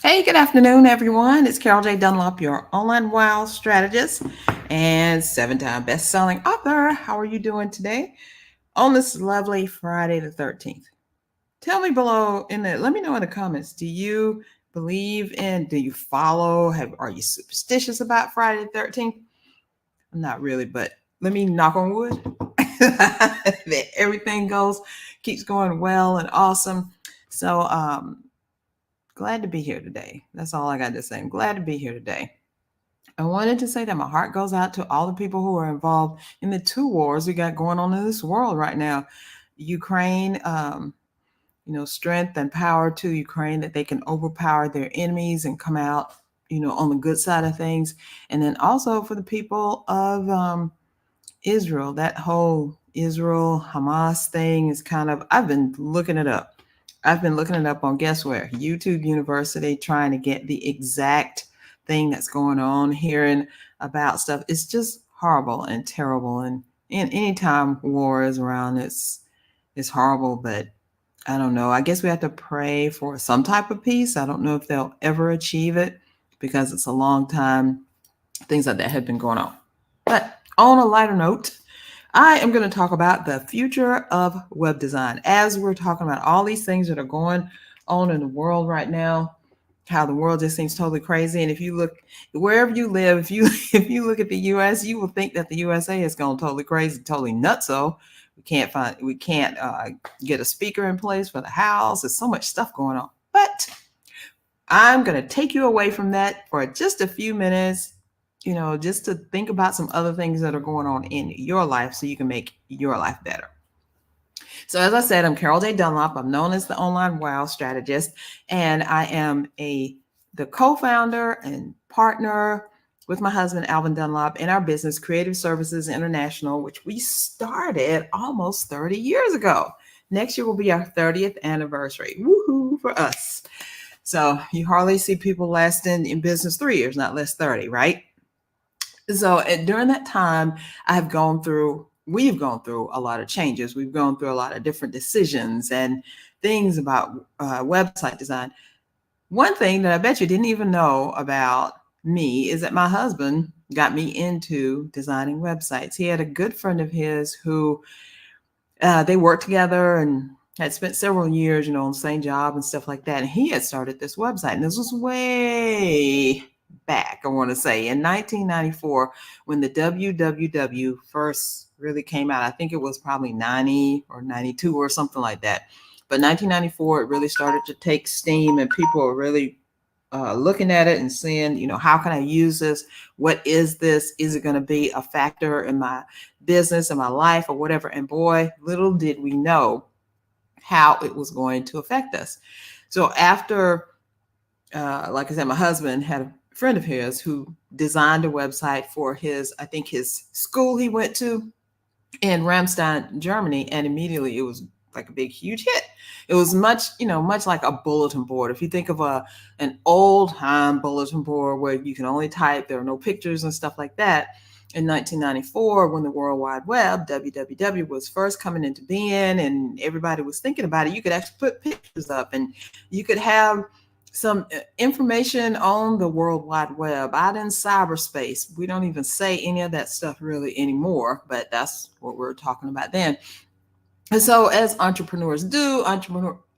Hey, good afternoon, everyone. It's Carol J. Dunlop, your online wow strategist and seven-time best-selling author. How are you doing today on this lovely Friday the 13th? Tell me below let me know in the comments. Do you do you follow, are you superstitious about Friday the 13th? I'm not really, but let me knock on wood that everything keeps going well and awesome. So, glad to be here today. That's all I got to say. I'm glad to be here today. I wanted to say that my heart goes out to all the people who are involved in the two wars we got going on in this world right now. Ukraine, strength and power to Ukraine that they can overpower their enemies and come out, on the good side of things. And then also for the people of Israel, that whole Israel Hamas thing is I've been looking it up. I've been looking it up on guess where? YouTube University, trying to get the exact thing that's going on, hearing about stuff. It's just horrible and terrible. And anytime war is around, it's horrible. But I don't know. I guess we have to pray for some type of peace. I don't know if they'll ever achieve it because it's a long time. Things like that have been going on. But on a lighter note, I am going to talk about the future of web design. As we're talking about all these things that are going on in the world right now, how the world just seems totally crazy. And if you look wherever you live, if you look at the US, you will think that the USA is going totally crazy, totally nutso. We can't get a speaker in place for the house. There's so much stuff going on. But I'm going to take you away from that for just a few minutes, just to think about some other things that are going on in your life so you can make your life better. So as I said, I'm Carol J. Dunlop. I'm known as the Online Wow Strategist, and I am the co-founder and partner with my husband, Alvin Dunlop, in our business, Creative Services International, which we started almost 30 years ago. Next year will be our 30th anniversary. Woohoo for us. So you hardly see people lasting in business 3 years, not less 30, right? So during that time, we've gone through a lot of changes. We've gone through a lot of different decisions and things about website design. One thing that I bet you didn't even know about me is that my husband got me into designing websites. He had a good friend of his who they worked together and had spent several years, on the same job and stuff like that. And he had started this website. And this was way back, I want to say, in 1994, when the www first really came out. I think it was probably 90 or 92 or something like that. But 1994, it really started to take steam and people were really looking at it and seeing, how can I use this? What is this? Is it going to be a factor in my business, in my life, or whatever? And boy, little did we know how it was going to affect us. So after, like I said, my husband had a friend of his who designed a website for his school he went to in Ramstein, Germany, and immediately it was like a big, huge hit. It was much like a bulletin board. If you think of an old time bulletin board where you can only type, there are no pictures and stuff like that. In 1994, when the World Wide Web, WWW, was first coming into being and everybody was thinking about it, you could actually put pictures up and you could have some information on the World Wide Web out in cyberspace. We don't even say any of that stuff really anymore, but that's what we're talking about then. And so as entrepreneurs do,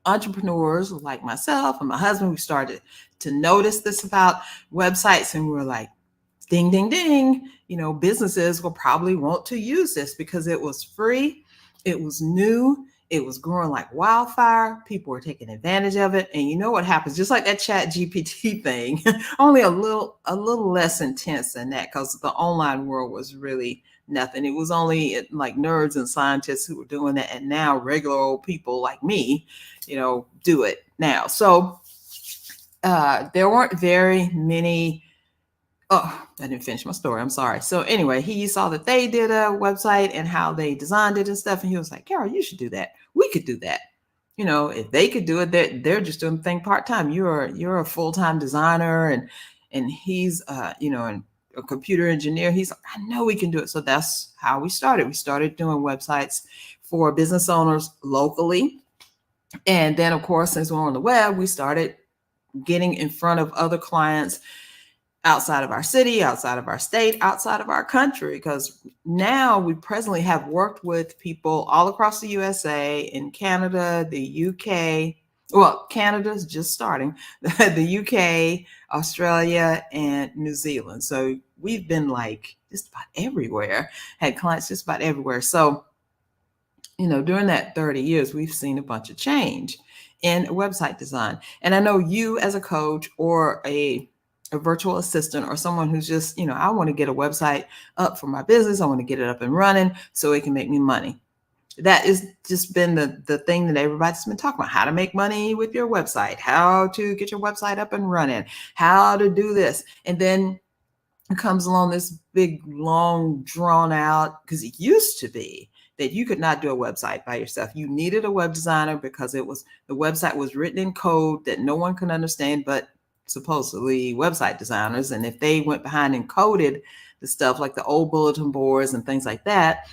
entrepreneurs like myself and my husband, we started to notice this about websites and we were like, ding, ding, ding, businesses will probably want to use this because it was free, it was new, it was growing like wildfire. People were taking advantage of it. And you know what happens? Just like that Chat GPT thing, only a little less intense than that because the online world was really nothing. It was only like nerds and scientists who were doing that. And now regular old people like me, do it now. So there weren't very many. Oh, I didn't finish my story. I'm sorry. So anyway, he saw that they did a website and how they designed it and stuff. And he was like, Carol, you should do that. We could do that. If they could do it, they're just doing the thing part-time. You're a full-time designer and he's, and a computer engineer. He's like, I know we can do it. So that's how we started. We started doing websites for business owners locally. And then of course, since we're on the web, we started getting in front of other clients outside of our city, outside of our state, outside of our country, because now we presently have worked with people all across the USA, in Canada, the UK. Well, Canada's just starting, the UK, Australia, and New Zealand. So we've been like just about everywhere, had clients just about everywhere. So, during that 30 years, we've seen a bunch of change in website design. And I know you as a coach or a virtual assistant or someone who's just, I want to get a website up for my business. I want to get it up and running so it can make me money. That has just been the thing that everybody's been talking about: how to make money with your website, how to get your website up and running, how to do this. And then it comes along this big, long, drawn out, because it used to be that you could not do a website by yourself. You needed a web designer because the website was written in code that no one could understand but supposedly website designers. And if they went behind and coded the stuff like the old bulletin boards and things like that,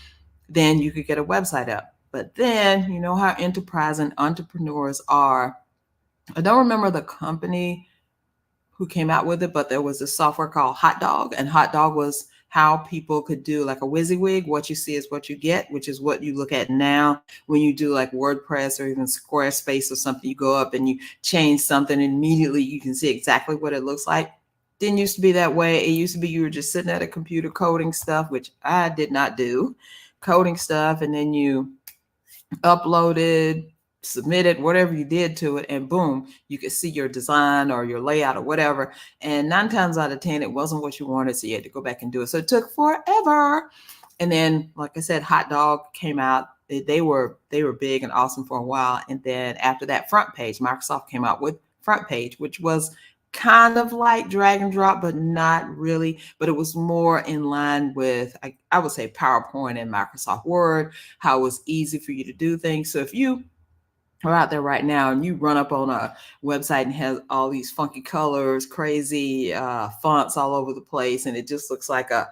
then you could get a website up. But then, you know how enterprising entrepreneurs are. I don't remember the company who came out with it, but there was a software called HotDog, and HotDog was how people could do like a WYSIWYG. What you see is what you get, which is what you look at now when you do like WordPress or even Squarespace or something. You go up and you change something, and immediately you can see exactly what it looks like. Didn't used to be that way. It used to be you were just sitting at a computer coding stuff, which I did not do, coding stuff, and then you uploaded, submitted, whatever you did to it, and boom, you could see your design or your layout or whatever. And 9 times out of 10, it wasn't what you wanted, so you had to go back and do it. So it took forever. And then, like I said, HotDog came out. They were big and awesome for a while. And then after that, FrontPage, Microsoft came out with FrontPage, which was kind of like drag and drop, but not really. But it was more in line with, I would say, PowerPoint and Microsoft Word, how it was easy for you to do things. So if you are out there right now and you run up on a website and has all these funky colors, crazy fonts all over the place, and it just looks like a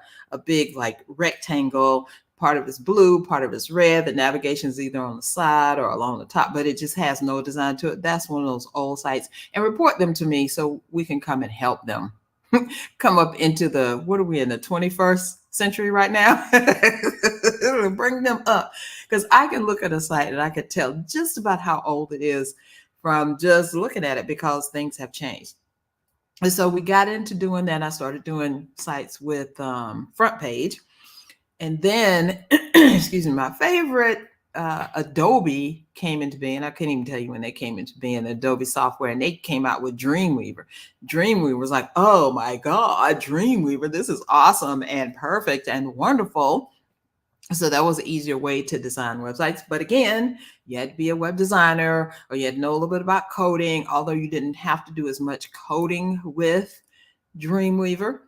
big like rectangle. Part of it's blue, part of it's red. The navigation is either on the side or along the top, but it just has no design to it. That's one of those old sites. And report them to me so we can come and help them come up into what are we in, the 21st century right now? Bring them up, because I can look at a site and I could tell just about how old it is from just looking at it, because things have changed. And so we got into doing that. I started doing sites with FrontPage. And then, excuse me, my favorite Adobe came into being. I couldn't even tell you when they came into being, Adobe software, and they came out with Dreamweaver. Dreamweaver was like, oh my God, Dreamweaver, this is awesome and perfect and wonderful. So that was an easier way to design websites. But again, you had to be a web designer, or you had to know a little bit about coding, although you didn't have to do as much coding with Dreamweaver.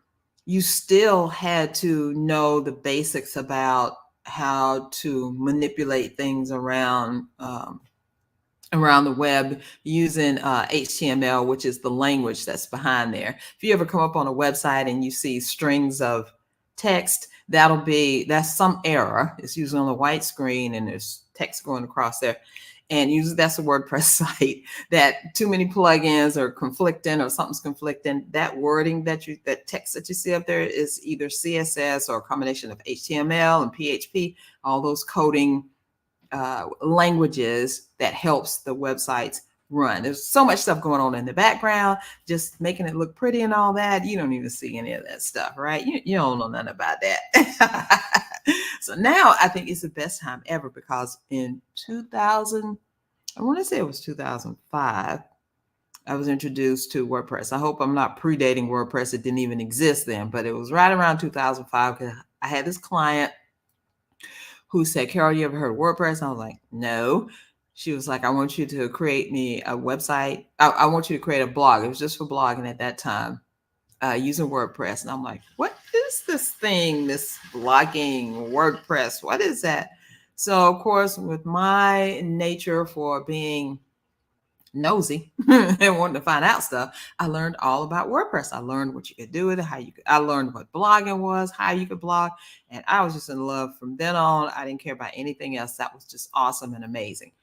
You still had to know the basics about how to manipulate things around the web using HTML, which is the language that's behind there. If you ever come up on a website and you see strings of text, that's some error. It's usually on the white screen and there's text going across there. And usually that's a WordPress site that too many plugins are conflicting, or something's conflicting. That wording, that text that you see up there is either CSS or a combination of HTML and PHP, all those coding languages that helps the websites run. There's so much stuff going on in the background, just making it look pretty and all that. You don't even see any of that stuff, right? You don't know nothing about that. So now I think it's the best time ever, because in 2000, I want to say it was 2005, I was introduced to WordPress. I hope I'm not predating WordPress. It didn't even exist then, but it was right around 2005, because I had this client who said, Carol, you ever heard of WordPress? I was like, no. She was like, I want you to create me a website. I want you to create a blog. It was just for blogging at that time, using WordPress. And I'm like, what is this thing, this blogging WordPress? What is that? So, of course, with my nature for being nosy and wanting to find out stuff, I learned all about WordPress. I learned what you could do with it, I learned what blogging was, how you could blog. And I was just in love from then on. I didn't care about anything else. That was just awesome and amazing.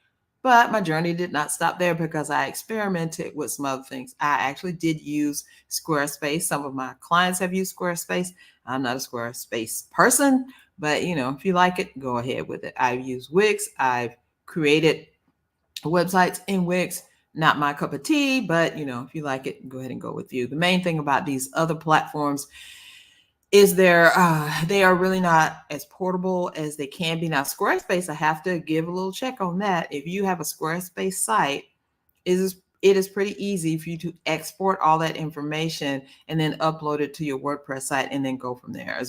But my journey did not stop there because I experimented with some other things. I actually did use Squarespace. Some of my clients have used Squarespace. I'm not a Squarespace person, but if you like it, go ahead with it. I've used Wix. I've created websites in Wix. Not my cup of tea, but if you like it, go ahead and go with you. The main thing about these other platforms is they are really not as portable as they can be. Now, Squarespace, I have to give a little check on that. If you have a Squarespace site, it is pretty easy for you to export all that information and then upload it to your WordPress site and then go from there.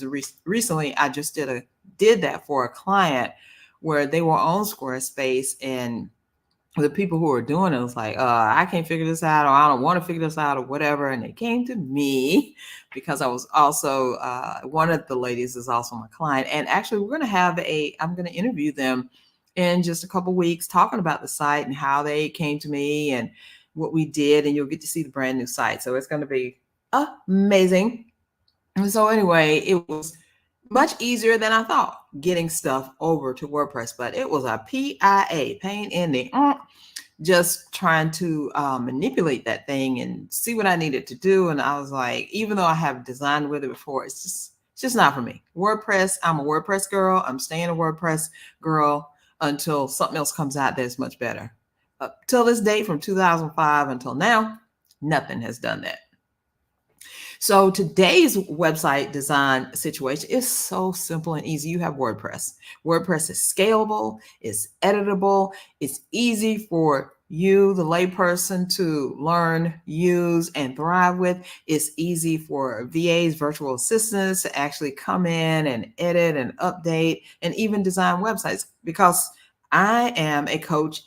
Recently, I just did that for a client where they were on Squarespace, and the people who were doing it was like, I can't figure this out, or I don't want to figure this out, or whatever. And they came to me because I was also, one of the ladies is also my client. And actually, I'm going to interview them in just a couple weeks, talking about the site and how they came to me and what we did. And you'll get to see the brand new site. So it's going to be amazing. And so anyway, it was much easier than I thought getting stuff over to WordPress, but it was a PIA, pain in the just trying to manipulate that thing and see what I needed to do. And I was like, even though I have designed with it before, it's just not for me. WordPress, I'm a WordPress girl. I'm staying a WordPress girl until something else comes out that's much better. Up till this date, from 2005 until now, nothing has done that. So today's website design situation is so simple and easy. You have WordPress. WordPress is scalable, it's editable, it's easy for you, the layperson, to learn, use, and thrive with. It's easy for VAs, virtual assistants, to actually come in and edit and update and even design websites, because I am a coach,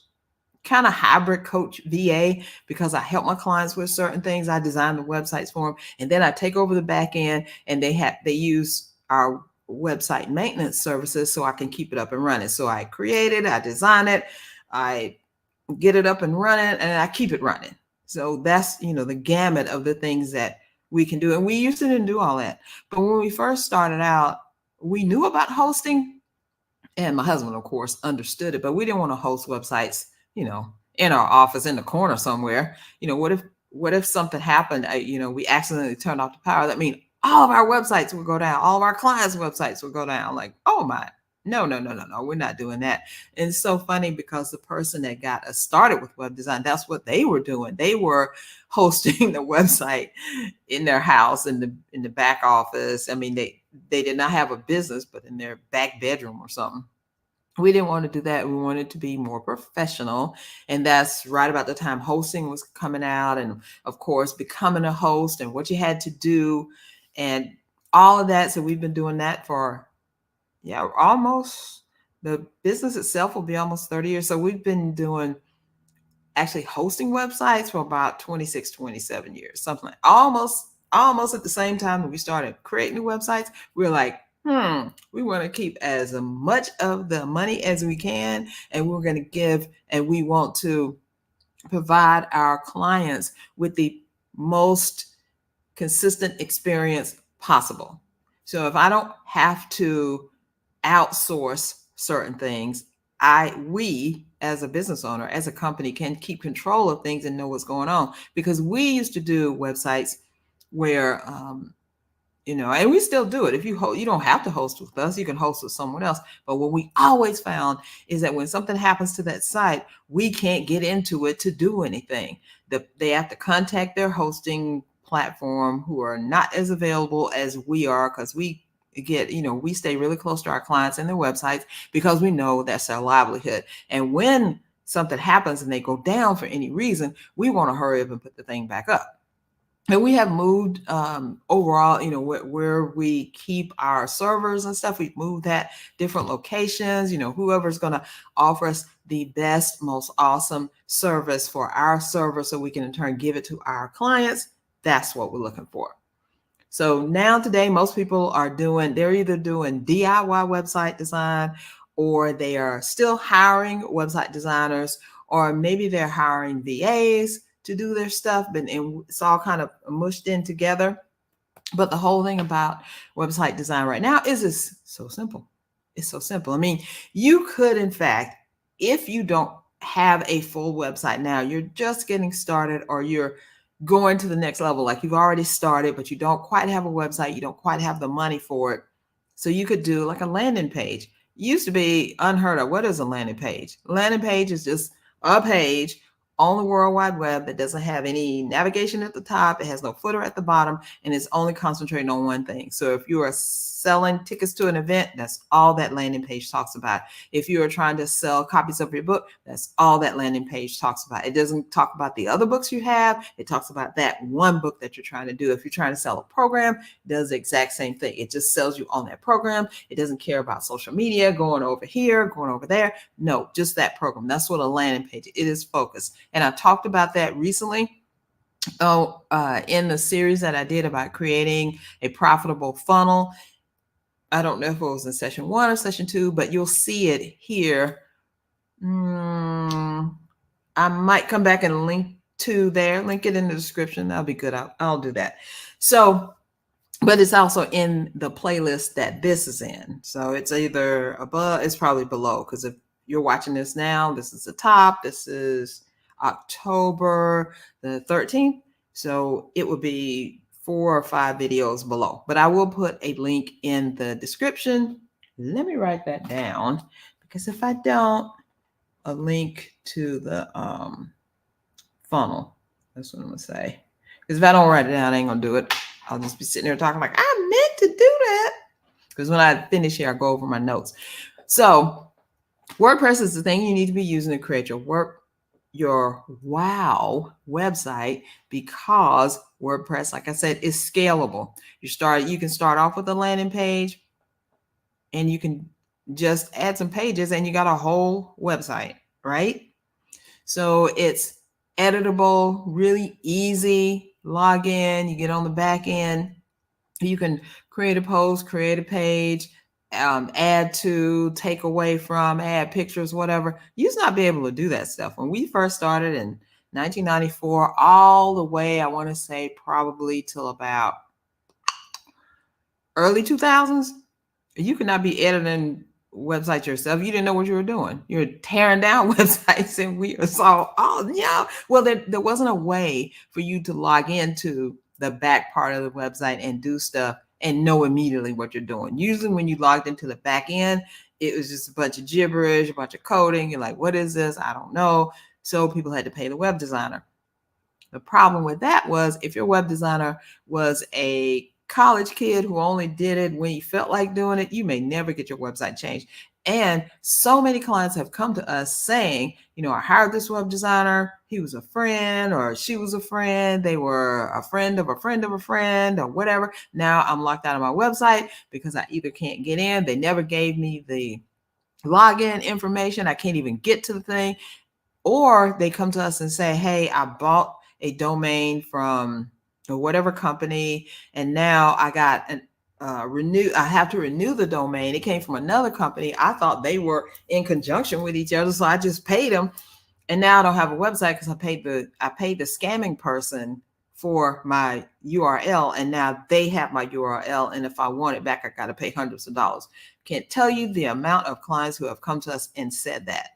kind of hybrid coach VA, because I help my clients with certain things. I design the websites for them, and then I take over the back end, and they use our website maintenance services so I can keep it up and running. So I create it, I design it, I get it up and running, and I keep it running. So that's, the gamut of the things that we can do. And we used to didn't do all that. But when we first started out, we knew about hosting, and my husband, of course, understood it, but we didn't want to host websites in our office in the corner somewhere. What if something happened, we accidentally turned off the power? That means all of our websites would go down. All of our clients' websites would go down. Like, oh my, no, we're not doing that. And it's so funny, because the person that got us started with web design, that's what they were doing. They were hosting the website in their house, in the back office. I mean, they did not have a business, but in their back bedroom or something. We didn't want to do that. We wanted to be more professional. And that's right about the time hosting was coming out, and of course, becoming a host and what you had to do and all of that. So we've been doing that for, almost, the business itself will be almost 30 years. So we've been doing, actually hosting websites for about 26, 27 years, something like almost at the same time that we started creating new websites. We were like, we want to keep as much of the money as we can, and we're going to give, and we want to provide our clients with the most consistent experience possible. So if I don't have to outsource certain things, we as a business owner, as a company, can keep control of things and know what's going on. Because we used to do websites where and we still do it. If you don't have to host with us, you can host with someone else. But what we always found is that when something happens to that site, we can't get into it to do anything. They have to contact their hosting platform, who are not as available as we are, because we stay really close to our clients and their websites, because we know that's their livelihood. And when something happens and they go down for any reason, we want to hurry up and put the thing back up. And we have moved overall, where we keep our servers and stuff. We've moved that different locations. Whoever's going to offer us the best, most awesome service for our server, so we can in turn give it to our clients. That's what we're looking for. So now today, most people they're either doing DIY website design, or they are still hiring website designers, or maybe they're hiring VAs to do their stuff, and it's all kind of mushed in together. But the whole thing about website design right now is so simple. It's so simple. I mean, you could, in fact, if you don't have a full website now. You're just getting started, or you're going to the next level. Like you've already started, but you don't quite have a website. You don't quite have the money for it. So you could do like a landing page. It used to be unheard of. What is a landing page? A landing page is just a page on the World Wide Web that doesn't have any navigation at the top. It has no footer at the bottom, and it's only concentrating on one thing. So if you are selling tickets to an event, that's all that landing page talks about. If you are trying to sell copies of your book, that's all that landing page talks about. It doesn't talk about the other books you have. It talks about that one book that you're trying to do. If you're trying to sell a program, it does the exact same thing. It just sells you on that program. It doesn't care about social media, going over here, going over there. No, just that program. That's what a landing page is. It is focused. And I talked about that recently in the series that I did about creating a profitable funnel. I don't know if it was in session 1 or session 2, but you'll see it here. I might come back and link it in the description. That'll be good. I'll do that. So, but it's also in the playlist that this is in. So it's either above, it's probably below, because if you're watching this now, this is the top. This is October the 13th. So it would be 4 or 5 videos below, but I will put a link in the description. Let me write that down, because if I don't, a link to the funnel, that's what I'm gonna say. Because if I don't write it down, I ain't gonna do it. I'll just be sitting there talking like I meant to do that. Because when I finish here, I go over my notes. So WordPress is the thing you need to be using to create your wow website, because WordPress, like I said, is scalable. You can start off with a landing page, and you can just add some pages and you got a whole website, right? So it's editable, really easy. Log in, you get on the back end, you can create a post, create a page, add to, take away from, add pictures, whatever. You used not be able to do that stuff. When we first started in 1994, all the way, I want to say probably till about early 2000s, you could not be editing websites yourself. You didn't know what you were doing. You were tearing down websites, and we saw, well, there wasn't a way for you to log into the back part of the website and do stuff and know immediately what you're doing. Usually when you logged into the back end, it was just a bunch of gibberish, a bunch of coding. You're like, what is this? I don't know. So people had to pay the web designer. The problem with that was, if your web designer was a college kid who only did it when he felt like doing it, you may never get your website changed. And so many clients have come to us saying, I hired this web designer. He was a friend, or she was a friend. They were a friend of a friend of a friend, or whatever. Now I'm locked out of my website because I either can't get in. They never gave me the login information. I can't even get to the thing. Or they come to us and say, hey, I bought a domain from whatever company, and now I got I have to renew the domain. It came from another company. I thought they were in conjunction with each other, so I just paid them, and now I don't have a website because I paid the scamming person for my URL, and now they have my URL, and if I want it back, I got to pay hundreds of dollars. Can't tell you the amount of clients who have come to us and said that.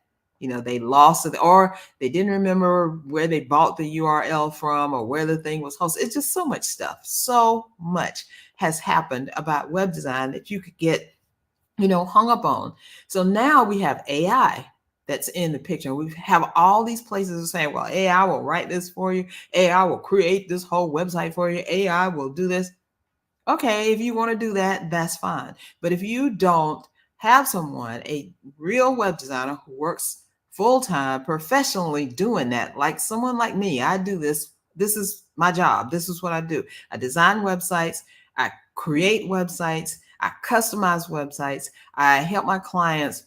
They lost it, or they didn't remember where they bought the URL from, or where the thing was hosted. It's just so much stuff. So much has happened about web design that you could get, hung up on. So now we have AI that's in the picture. We have all these places saying, well, AI will write this for you. AI will create this whole website for you. AI will do this. Okay, if you want to do that, that's fine. But if you don't have someone, a real web designer who works full-time professionally doing that, like someone like me, I do this. This is my job. This is what I do. I design websites. I create websites. I customize websites. I help my clients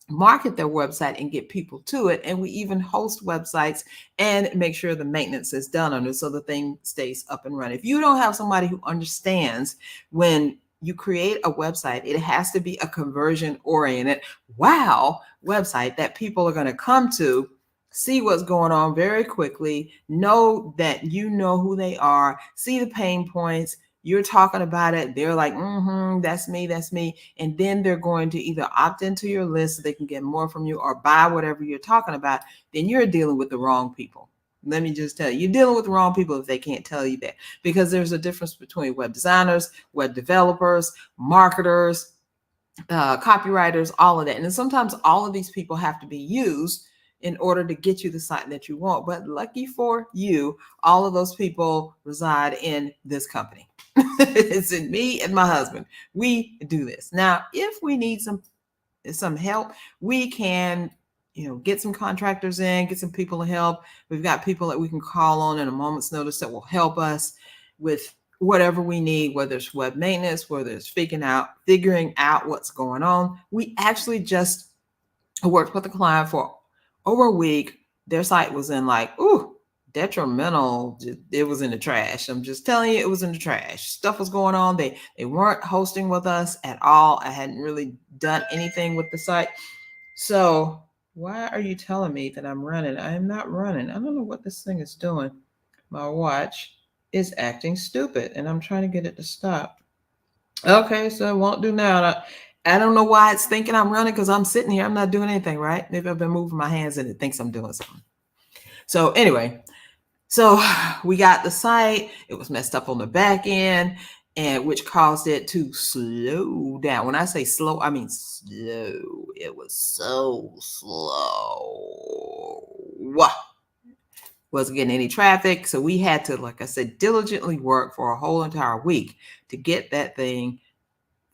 market their website and get people to it. And we even host websites and make sure the maintenance is done on it so the thing stays up and running. If you don't have somebody who understands when you create a website, it has to be a conversion oriented wow website that people are going to come to, see what's going on very quickly, know that you know who they are, see the pain points. you're talking about it. They're like, that's me, that's me. And then they're going to either opt into your list so they can get more from you or buy whatever you're talking about. Then you're dealing with the wrong people. Let me just tell you, you're dealing with the wrong people if they can't tell you that, because there's a difference between web designers, web developers, marketers, copywriters, all of that. And then sometimes all of these people have to be used in order to get you the site that you want. But lucky for you, all of those people reside in this company. It's in me and my husband. We do this. Now, if we need some help, we can get some contractors in, get some people to help. We've got people that we can call on in a moment's notice that will help us with whatever we need, whether it's web maintenance, whether it's figuring out what's going on. We actually just worked with a client for over a week. Their site was in detrimental. It was in the trash. I'm just telling you, it was in the trash. Stuff was going on. They weren't hosting with us at all. I hadn't really done anything with the site. So why are you telling me that I'm running? I am not running. I don't know what this thing is doing. My watch is acting stupid and I'm trying to get it to stop. Okay, so it won't do now. I don't know why it's thinking I'm running, because I'm sitting here. I'm not doing anything, right? Maybe I've been moving my hands and it thinks I'm doing something. So anyway, so we got the site. It was messed up on the back end, and which caused it to slow down. When I say slow, I mean slow. It was so slow. Wasn't getting any traffic. So we had to, like I said, diligently work for a whole entire week to get that thing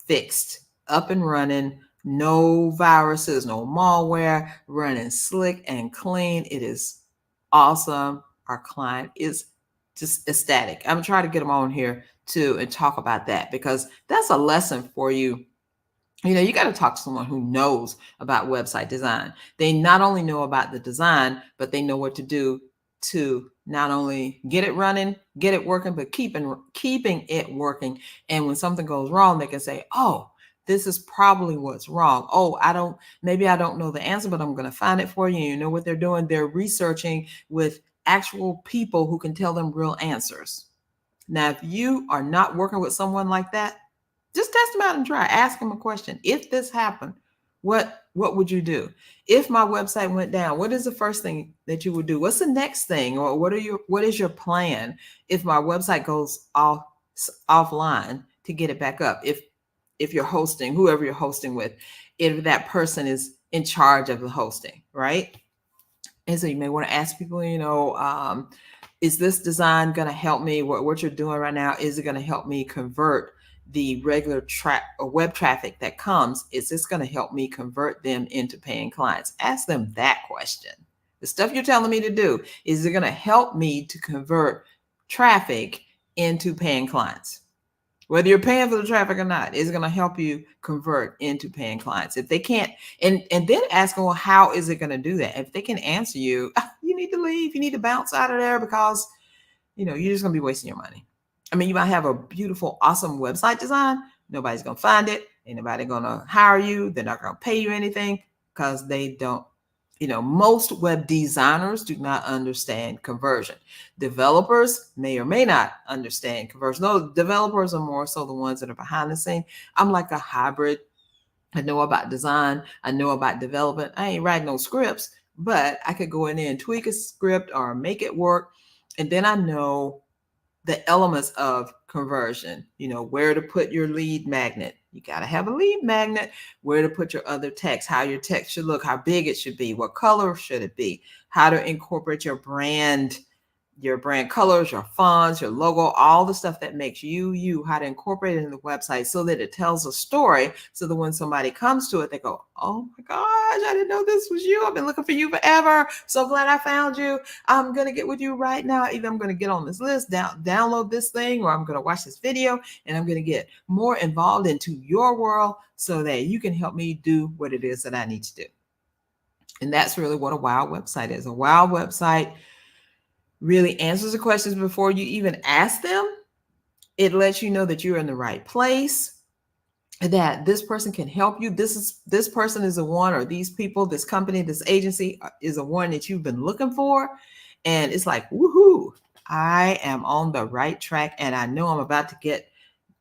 fixed, up and running. No viruses, no malware, running slick and clean. It is awesome. Our client is just ecstatic. I'm trying to get them on here too and talk about that, because that's a lesson for you. You got to talk to someone who knows about website design. They not only know about the design, but they know what to do to not only get it running, get it working, but keeping it working. And when something goes wrong, they can say, oh, this is probably what's wrong. Oh, maybe I don't know the answer, but I'm going to find it for you. You know what they're doing? They're researching with actual people who can tell them real answers. Now, if you are not working with someone like that, just test them out and try. Ask them a question. If this happened, what would you do? If my website went down, what is the first thing that you would do? What's the next thing? Or what is your plan if my website goes offline to get it back up? If you're hosting, whoever you're hosting with, if that person is in charge of the hosting, right? And so you may want to ask people, is this design going to help me? What you're doing right now, is it going to help me convert the regular web traffic that comes? Is this going to help me convert them into paying clients? Ask them that question. The stuff you're telling me to do, is it going to help me to convert traffic into paying clients? Whether you're paying for the traffic or not, is it going to help you convert into paying clients? If they can't, and then ask them, well, how is it going to do that? If they can answer you, you need to leave. You need to bounce out of there, because you're just going to be wasting your money. I mean, you might have a beautiful, awesome website design. Nobody's going to find it. Ain't nobody going to hire you. They're not going to pay you anything, because they don't. Most web designers do not understand conversion. Developers may or may not understand conversion. No, developers are more so the ones that are behind the scene. I'm like a hybrid. I know about design. I know about development. I ain't writing no scripts, but I could go in there and tweak a script or make it work. And then I know the elements of conversion, where to put your lead magnet. You got to have a lead magnet, where to put your other text, how your text should look, how big it should be, what color should it be, how to incorporate your brand colors, your fonts, your logo, all the stuff that makes you, how to incorporate it in the website so that it tells a story, so that when somebody comes to it, they go, oh my gosh, I didn't know this was you. I've been looking for you forever. So glad I found you. I'm going to get with you right now. Either I'm going to get on this list, download this thing, or I'm going to watch this video, and I'm going to get more involved into your world so that you can help me do what it is that I need to do. And that's really what a wow website is. A wow website really answers the questions before you even ask them. It lets you know that you're in the right place, that this person can help you. This person is the one, or these people, this company, this agency is the one that you've been looking for. And it's like, woohoo, I am on the right track, and I know I'm about to get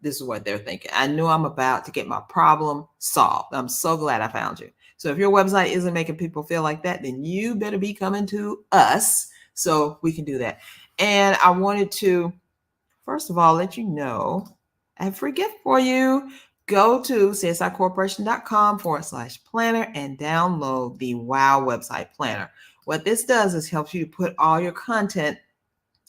this is what they're thinking. I knew I'm about to get my problem solved. I'm so glad I found you. So if your website isn't making people feel like that, then you better be coming to us so we can do that. And I wanted to, first of all, let you know I have a free gift for you. Go to csicorporation.com/planner and download the WOW website planner. What this does is helps you put all your content,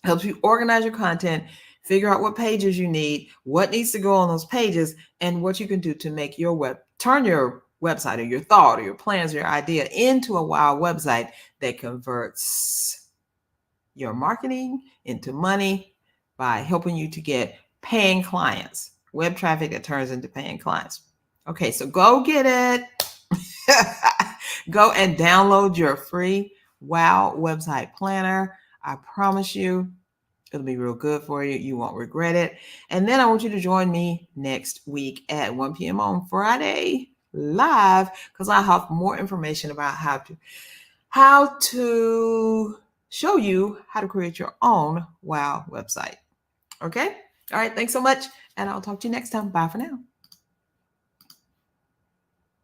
helps you organize your content, figure out what pages you need, what needs to go on those pages, and what you can do to make your turn your website or your thought or your plans or your idea into a WOW website that converts your marketing into money by helping you to get paying clients, web traffic that turns into paying clients. Okay, so go get it. Go and download your free WOW website planner. I promise you, it'll be real good for you. You won't regret it. And then I want you to join me next week at 1 p.m. on Friday live, because I have more information about how to show you how to create your own WOW website. Okay? All right. Thanks so much. And I'll talk to you next time. Bye for now.